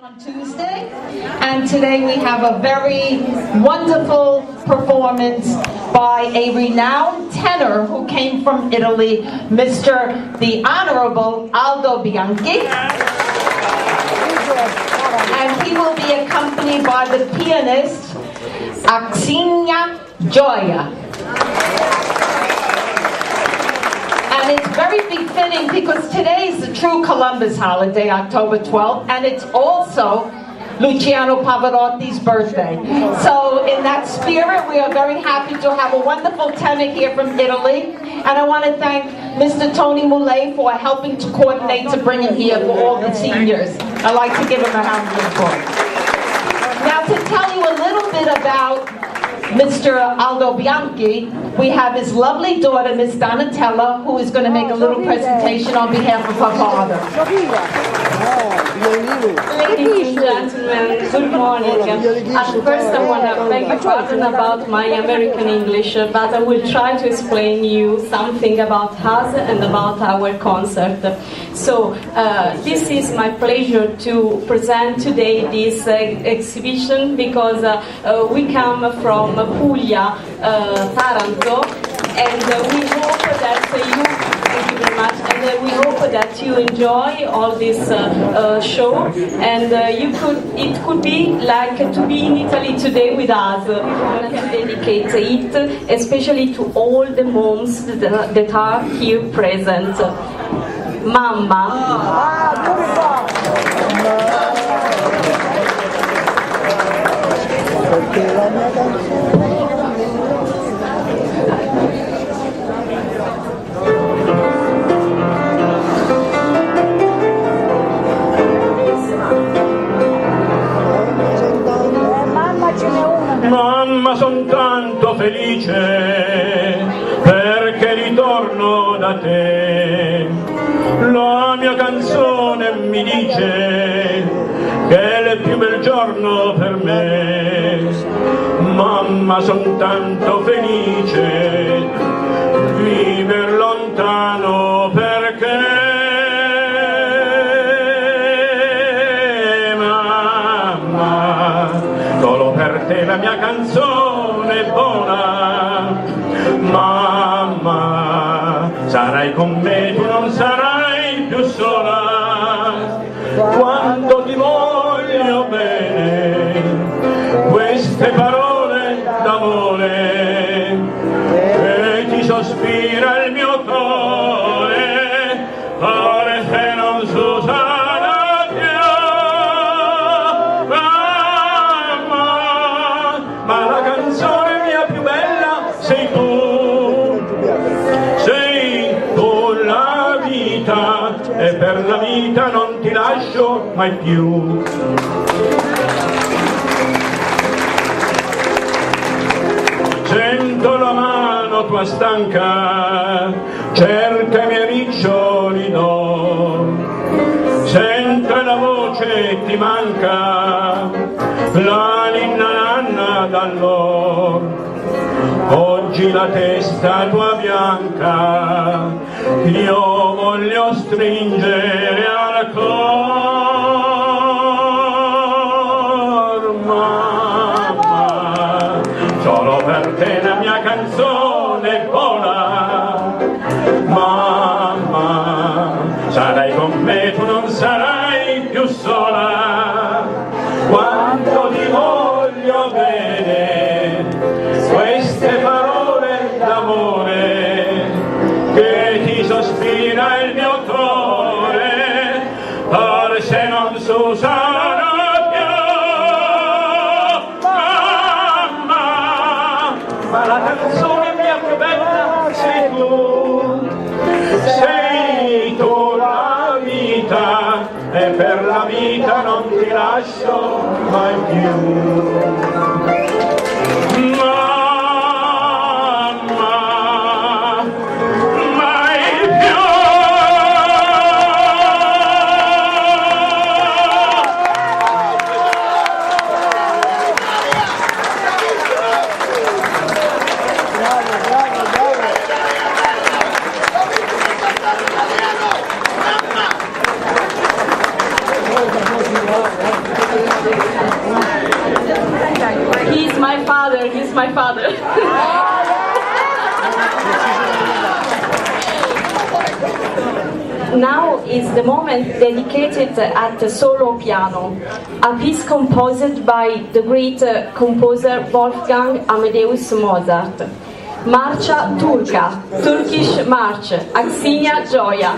On Tuesday, and today we have a very wonderful performance by a renowned tenor who came from Italy, Mr. the Honorable Aldo Bianchi, and he will be accompanied by the pianist Axinia Gioia. And it's very befitting because today is the true Columbus holiday, October 12th, and it's also Luciano Pavarotti's birthday. So in that spirit, we are very happy to have a wonderful tenor here from Italy. And I want to thank Mr. Tony Mulay for helping to coordinate to bring him here for all the seniors. I'd like to give him a round of applause. Now to tell you a little bit about Mr. Aldo Bianchi, we have his lovely daughter, Miss Donatella, who is going to make a little presentation on behalf of her father. Ladies and gentlemen, good morning. At first I want to beg your pardon about my American English, but I will try to explain you something about us and about our concert. So, this is my pleasure to present today this exhibition because we come from Puglia, Taranto, and we hope that thank you very much, and we hope that you enjoy all this show, and it could be like to be in Italy today with us. I want to dedicate it especially to all the moms that are here present. Mamma. Mamma, son tanto felice perché ritorno da te. La mia canzone mi dice che è il più bel giorno per me. Mamma, son tanto felice viver lontano perché mamma, solo per te la mia canzone è buona. Mamma, sarai con me, tu non sarai più sola. Quanto ti voglio bene, queste parole d'amore, e ti sospira il mio cuore, ora che non si usano più. Mamma, ma la canzone mia più bella sei tu la vita, e per la vita non ti lascio mai più. Sento la mano tua stanca, cerca i miei riccioli d'oro, sento la voce ti manca, la ninna nanna d'allora. Oggi la testa tua bianca io voglio stringere al cor. Mamma, solo per te la mia canzone vola. Mamma, sarai con me, tu non sarai più sola. Quanto ti voglio bene, queste parole d'amore, che ti sospira il mio cuore, forse non si usano più. Mamma, ma la canzone mia più bella sei tu la vita, e per la vita non ti lascio mai più. Mamma! Now is the moment dedicated at the solo piano, a piece composed by the great composer Wolfgang Amadeus Mozart. Marcia Turca, Turkish March, Aksinia Gioia.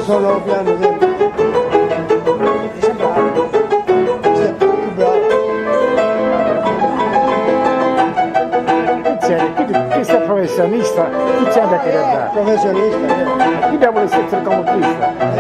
Solo piano sempre. Questo è professionista, chi c'è da che Professionista. chi vuole essere come Cristo?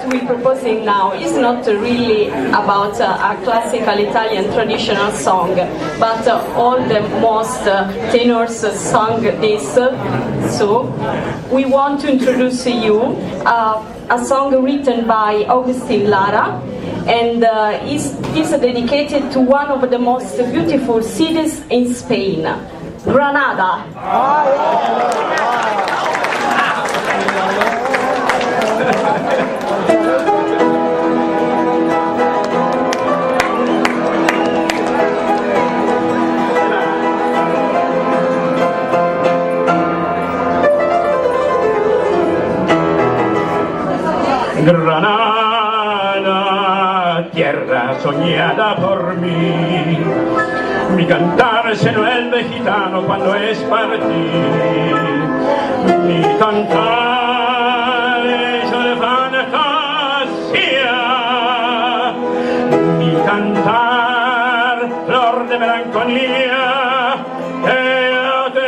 We're proposing now is not really about a classical Italian traditional song, but all the most tenors sung this. So we want to introduce to you a song written by Agustin Lara, and is dedicated to one of the most beautiful cities in Spain, Granada. Granada, tierra soñada por mí, mi cantar se vuelve gitano cuando es partir, mi cantar es de fantasía, mi cantar flor de melancolía, que yo te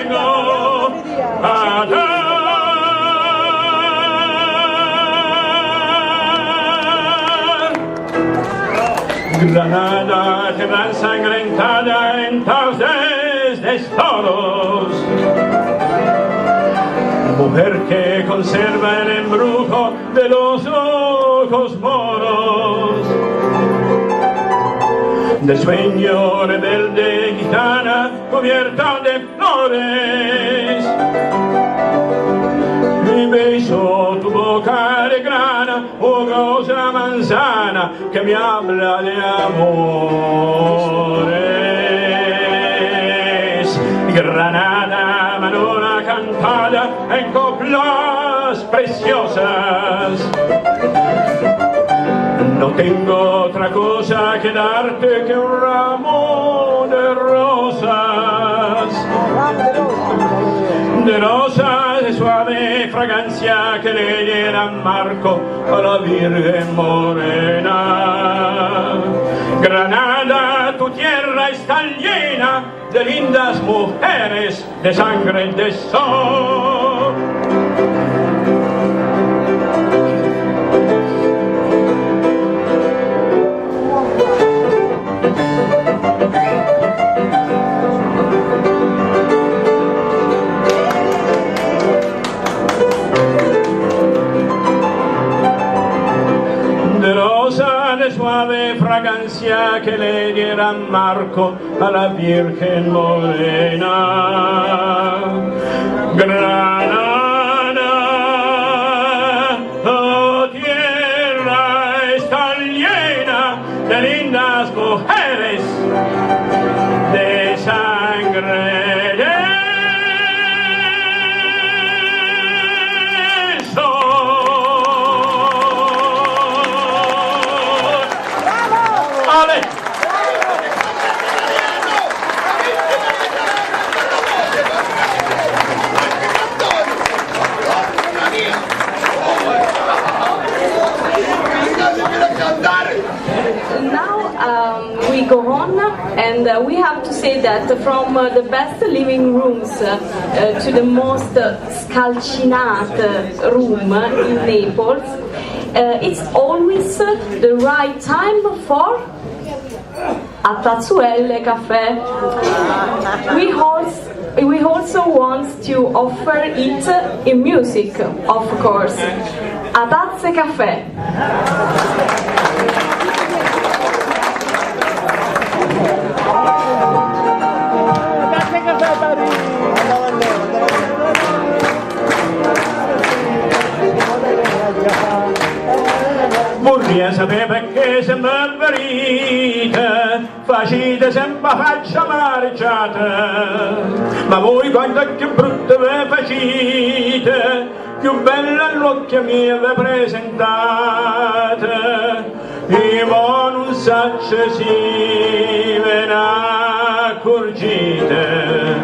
vengo a dar. Granada, tierra ensangrentada en tardes de toros, mujer que conserva el embrujo de los ojos moros, de sueño rebelde gitana cubierta de flores. Mi beso tu boca de grana, jugosa manzana que me habla de amores. Granada, manona cantada en coplas preciosas, No tengo otra cosa que darte que un ramo de rosas, de suave fragancia que le dieran Marco a la Virgen morena. Granada, tu tierra está llena de lindas mujeres de sangre y de sol. De suave fragancia que le dieran Marco a la Virgen morena. Granada, oh tierra está llena de lindas mujeres de sangre. Now we go on, and we have to say that from the best living rooms to the most scalcinate room in Naples, it's always the right time for a Tazzuelle Cafe. We also want to offer it in music, of course. A Tazze Cafe. Vorrei sapere perché sembra verita, facite sempre faccia marciata, ma voi quanto più brutta ve facite, più bella all'occhio mia ve presentate, io non saccio si ve ne accorgite,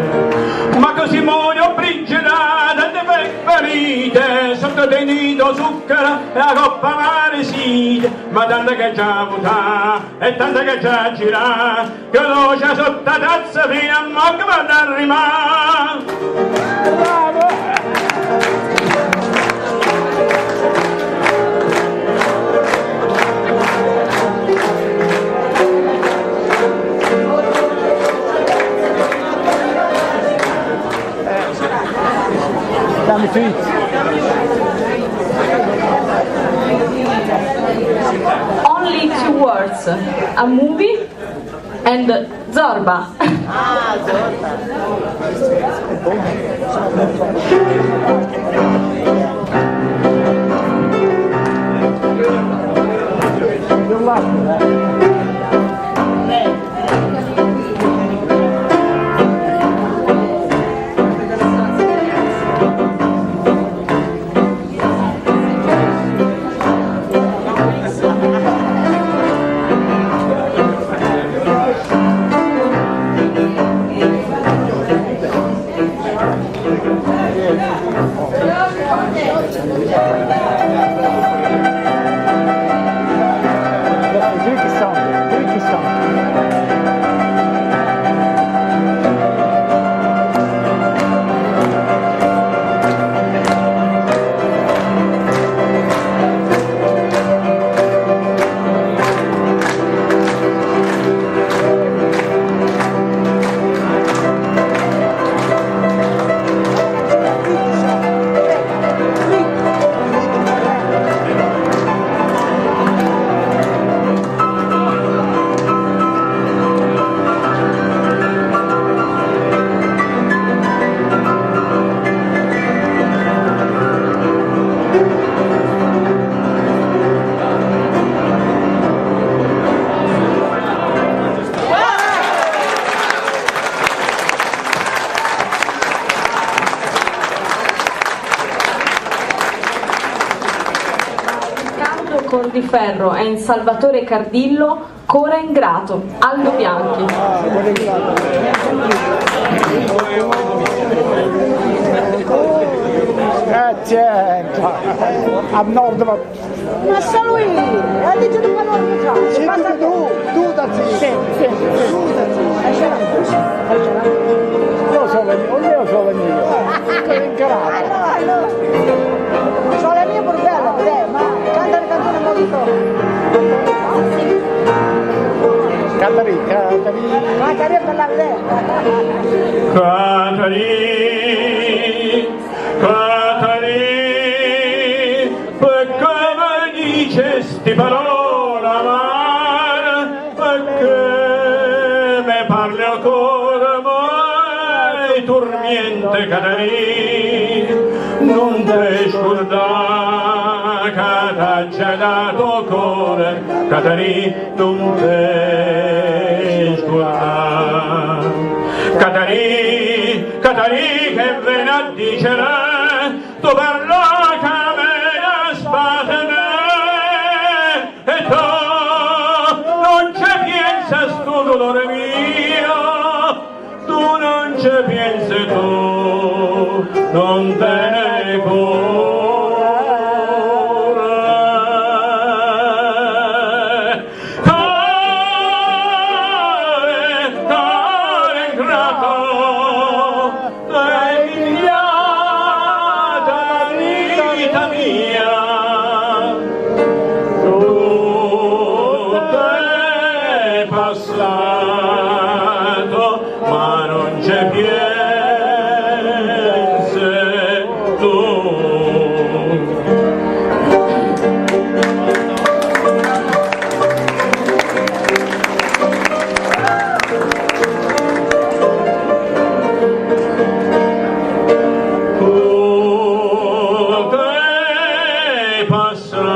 ma così muoio brigidata de ferite, sotto tenito zucchero e la coppa maresite, ma tanta che già vota e tanta che già gira, che l'ocia sotto la tazza fino a mo' che vado a rimane. Dammi tweet. Only 2 words, a movie and Zorba. Spartiferro e in Salvatore Cardillo, Core ingrato, Aldo Bianchi. A nord va. Ma sta lui, ha detto che non lo fa. Ci passa tu da te. Io sono le mie. Sono incarato. Sono le mie pure belle, ma canta le canzoni molto. Catarina. Ma carina per la vedere. Catarina, perché mi dicesti parola amara, perché mi parli ancora mai tormente Catarina, non ti scordare che t'ha già dato cuore, Catarina, non ti scordare. Catarina che ve ne dicere, tu parla che me ne spatene, e tu non ci pensi sto dolore mio, tu non ci pensi tu, non te ne cura. Ma non c'è piense tu. Tu sei passato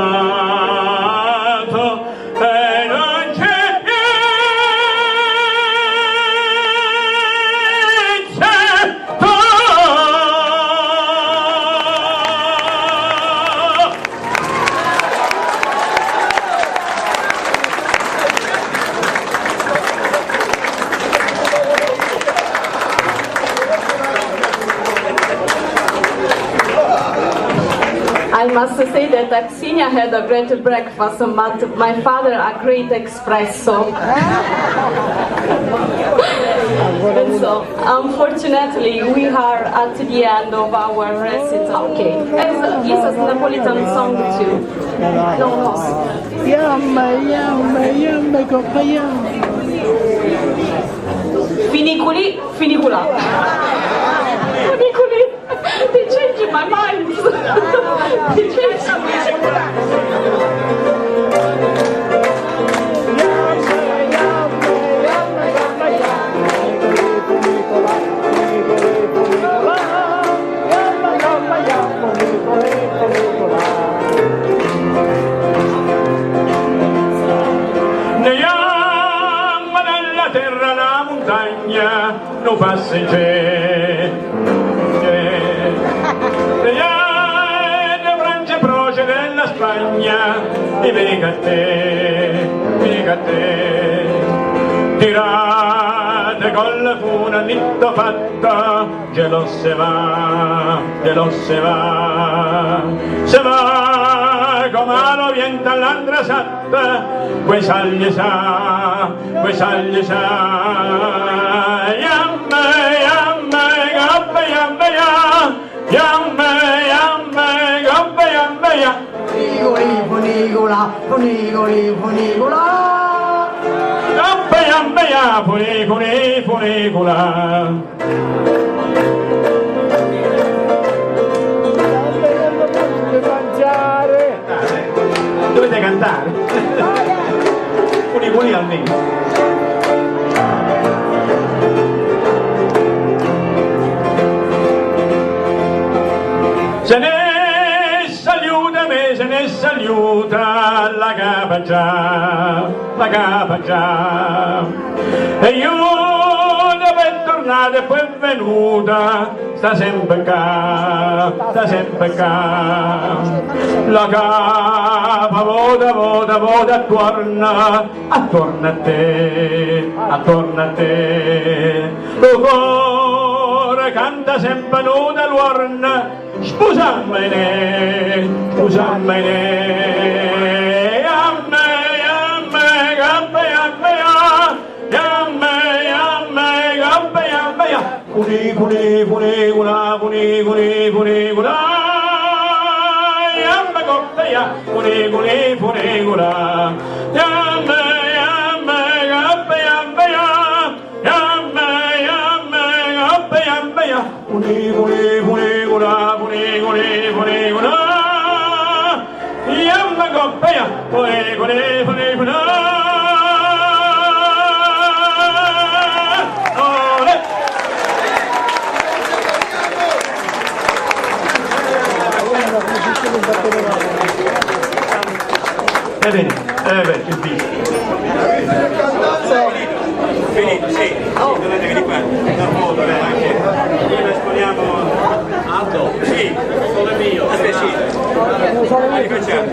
e non c'è I must say that Axinia had a great breakfast, but my father a great espresso. And so, unfortunately, we are at the end of our recital. Okay, it's a Napolitan song too. No, Yamma, coppa yamma. Finiculi, finicula. Finiculi, they changed my mind. They changed my mind. Nella terra, la montagna, non passeggeri. Le Francia proce della Spagna, e venga a te, tirate con la funa nitto fatta, gelo se va, se va come lo viento all'andra satta, quei sagli sa, yamme, gabba, yamme, yamme, gabba, yamme, ya. Funicola. Gabba, yamme, ya, funicola. Dovete cantare? Funicoli almeno. Se ne saluta la capa già, e io dove è tornata e poi è venuta sta sempre cá, la capa voda, attorna a te, lo cuore canta sempre nuda luorna, sposammene, il viso. Finito, sì, dovete venire qua. Una foto anche. Prima esponiamo Aldo. Sì, solo mio. Aspetta, sì. Rifacciamo.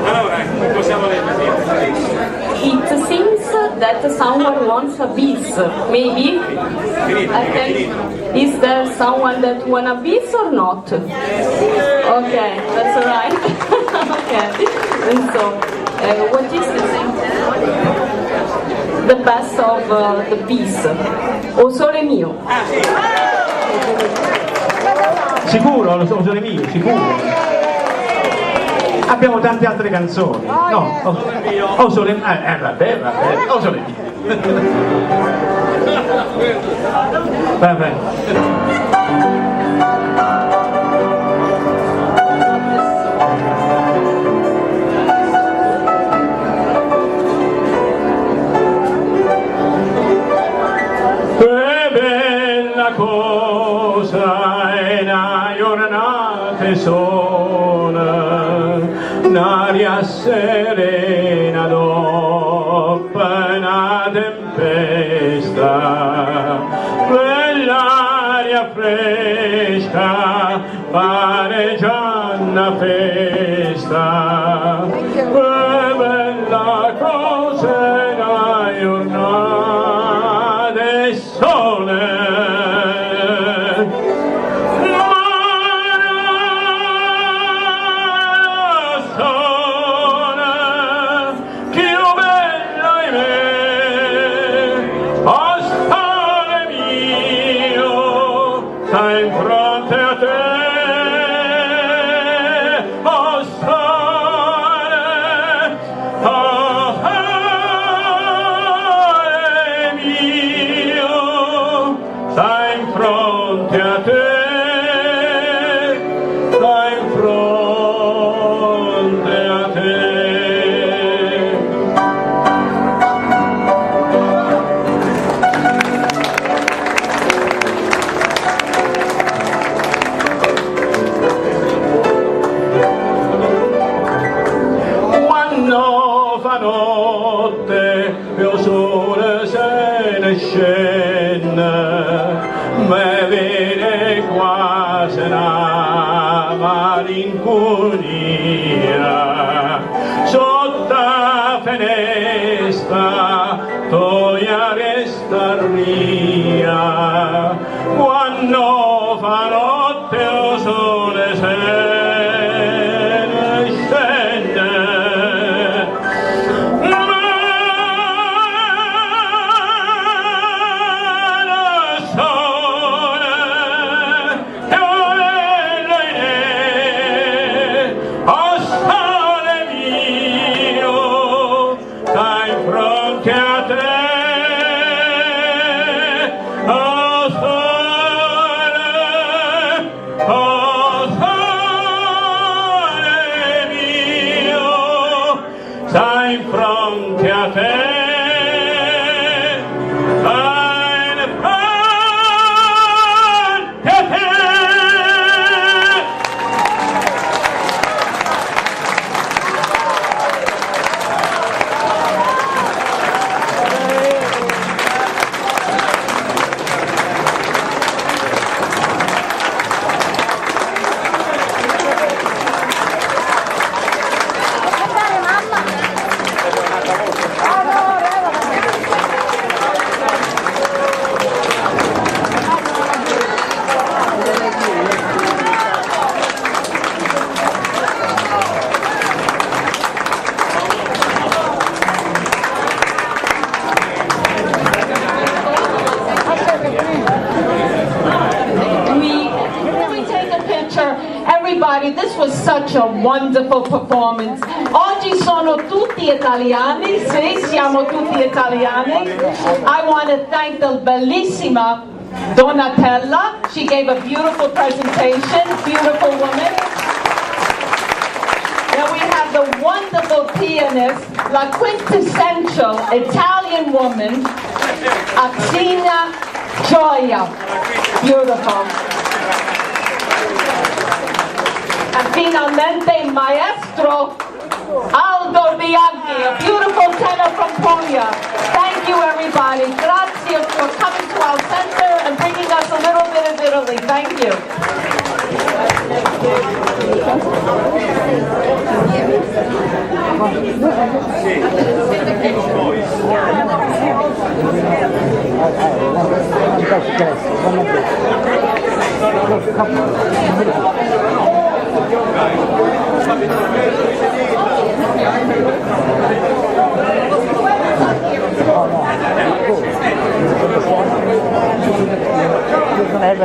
Allora, possiamo leggere. It seems that someone wants a bis. Maybe? Is there someone that wants a bis or not? Okay, that's all right. Okay. And so, what is the best of the bis? O sole mio? Sicuro, lo so, sole mio, sicuro. Abbiamo tante altre canzoni. No, o sole mio. Vabbè, o sole mio. Vabbè. Cosa è una giornata sola, un'aria serena dopo una tempesta, quell'aria fresca pare già una festa, che bella cosa è una giornata sola. Malinconia sotto la finestra toia resta via quando fa notte o sole se ne scende. such a wonderful performance. Oggi sono tutti italiani, sì, siamo tutti italiani. I want to thank the bellissima Donatella. She gave a beautiful presentation, beautiful woman. Then we have the wonderful pianist, la quintessential Italian woman, Aksina Gioia. Beautiful. And finalmente, maestro Aldo Bianchi, a beautiful tenor from Puglia. Thank you, everybody. Grazie for coming to our center and bringing us a little bit of Italy. Thank you. Non è